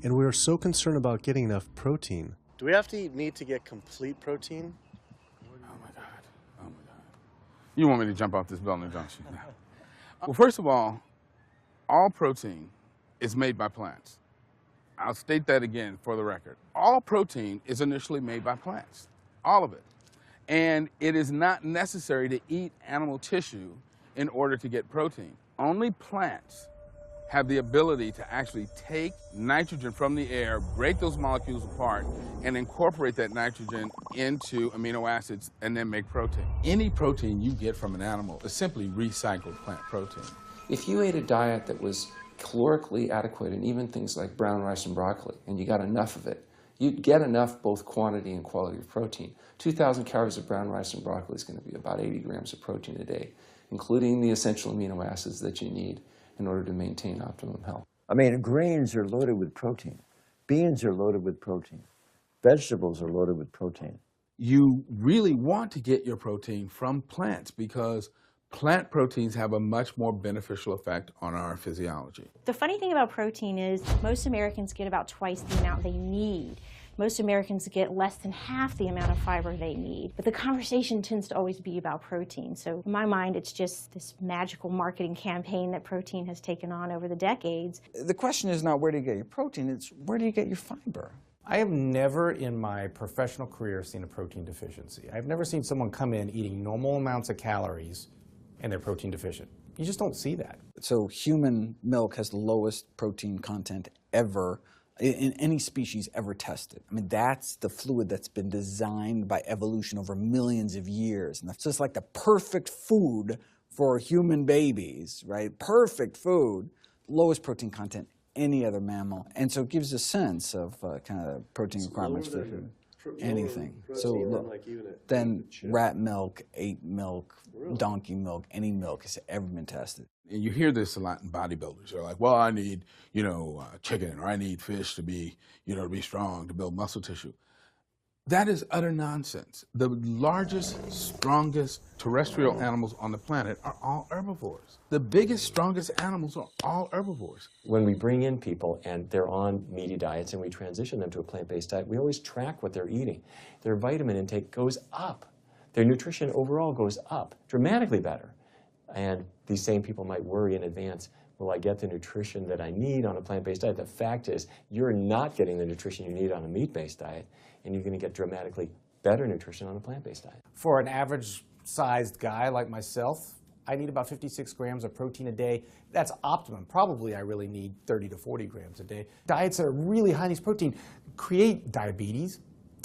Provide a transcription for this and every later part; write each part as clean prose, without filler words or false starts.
and we are so concerned about getting enough protein. Do we have to eat meat to get complete protein? Oh my God. Oh my God. You want me to jump off this building, don't you? Well, first of all protein is made by plants. I'll state that again for the record. All protein is initially made by plants, all of it. And it is not necessary to eat animal tissue in order to get protein. Only plants have the ability to actually take nitrogen from the air, break those molecules apart, and incorporate that nitrogen into amino acids and then make protein. Any protein you get from an animal is simply recycled plant protein. If you ate a diet that was calorically adequate, and even things like brown rice and broccoli, and you got enough of it, you'd get enough both quantity and quality of protein. 2,000 calories of brown rice and broccoli is going to be about 80 grams of protein a day, including the essential amino acids that you need in order to maintain optimum health. I mean, grains are loaded with protein. Beans are loaded with protein. Vegetables are loaded with protein. You really want to get your protein from plants because plant proteins have a much more beneficial effect on our physiology. The funny thing about protein is most Americans get about twice the amount they need. Most Americans get less than half the amount of fiber they need. But the conversation tends to always be about protein. So in my mind, it's just this magical marketing campaign that protein has taken on over the decades. The question is not where do you get your protein, it's where do you get your fiber? I have never in my professional career seen a protein deficiency. I've never seen someone come in eating normal amounts of calories and they're protein deficient. You just don't see that. So human milk has the lowest protein content ever in any species ever tested. I mean, that's the fluid that's been designed by evolution over millions of years. And that's just like the perfect food for human babies, right? Perfect food, lowest protein content any other mammal. And so it gives a sense of kind of protein requirements for anything. So then rat milk, ape milk, donkey milk, any milk has ever been tested. And you hear this a lot in bodybuilders. They're like, well, I need, chicken, or I need fish to be, to be strong, to build muscle tissue. That is utter nonsense. The largest, strongest terrestrial animals on the planet are all herbivores. The biggest, strongest animals are all herbivores. When we bring in people and they're on meaty diets and we transition them to a plant-based diet, we always track what they're eating. Their vitamin intake goes up. Their nutrition overall goes up, dramatically better. And these same people might worry in advance, will I get the nutrition that I need on a plant-based diet? The fact is, you're not getting the nutrition you need on a meat-based diet, and you're going to get dramatically better nutrition on a plant-based diet. For an average-sized guy like myself, I need about 56 grams of protein a day. That's optimum. Probably I really need 30 to 40 grams a day. Diets that are really high in these protein create diabetes,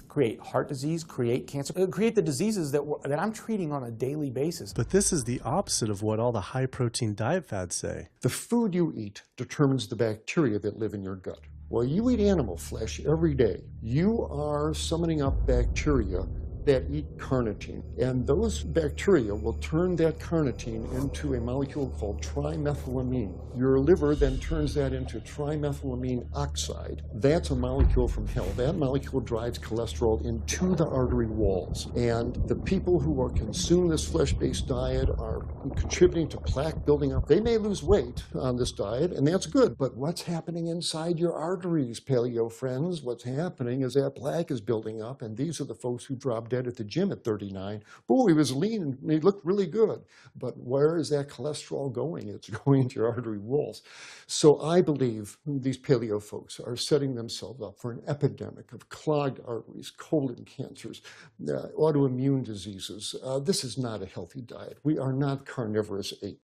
create heart disease, create cancer, create the diseases that I'm treating on a daily basis. But this is the opposite of what all the high-protein diet fads say. The food you eat determines the bacteria that live in your gut. Well, you eat animal flesh every day. You are summoning up bacteria that eat carnitine. And those bacteria will turn that carnitine into a molecule called trimethylamine. Your liver then turns that into trimethylamine oxide. That's a molecule from hell. That molecule drives cholesterol into the artery walls. And the people who are consuming this flesh-based diet are contributing to plaque building up. They may lose weight on this diet, and that's good. But what's happening inside your arteries, paleo friends? What's happening is that plaque is building up, and these are the folks who drop dead at the gym at 39. Boy, he was lean and he looked really good. But where is that cholesterol going? It's going into your artery walls. So I believe these paleo folks are setting themselves up for an epidemic of clogged arteries, colon cancers, autoimmune diseases. This is not a healthy diet. We are not carnivorous apes.